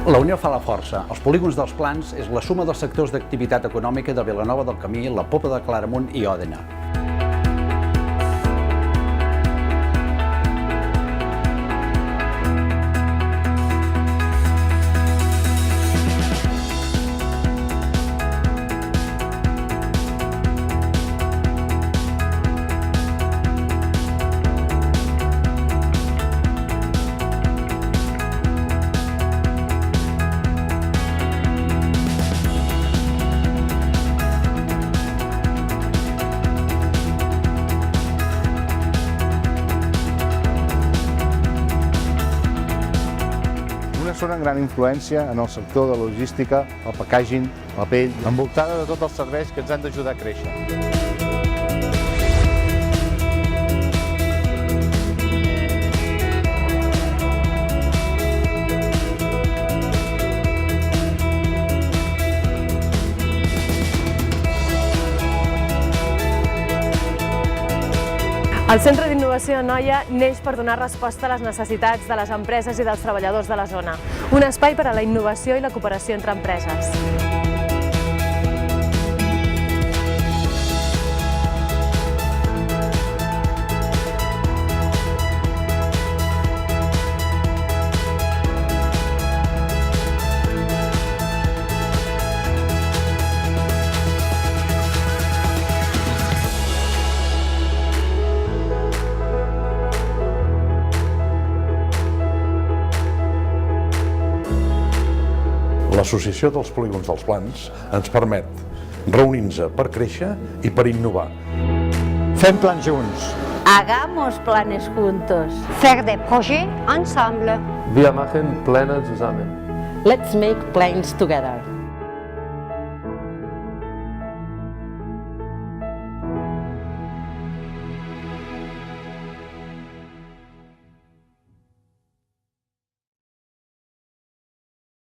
La unió fa la força. Els polígons dels plans és la suma dels sectors d'activitat econòmica de Vilanova del Camí, la Pobla de Claramunt i Òdena. Una zona amb gran influència en el sector de la logística, el packaging, la pell, envoltada de tots els serveis que ens han d'ajudar a créixer. El Centre d'Innovació Anoia neix per donar resposta a les necessitats de les empreses i dels treballadors de la zona. Un espai per a la innovació i la cooperació entre empreses. L'associació dels polígons dels plans ens permet reunir-nos per créixer i per innovar. Fem plans junts. Hagamos planes juntos. Faire des projets ensemble. Wir machen Pläne zusammen. Let's make plans together.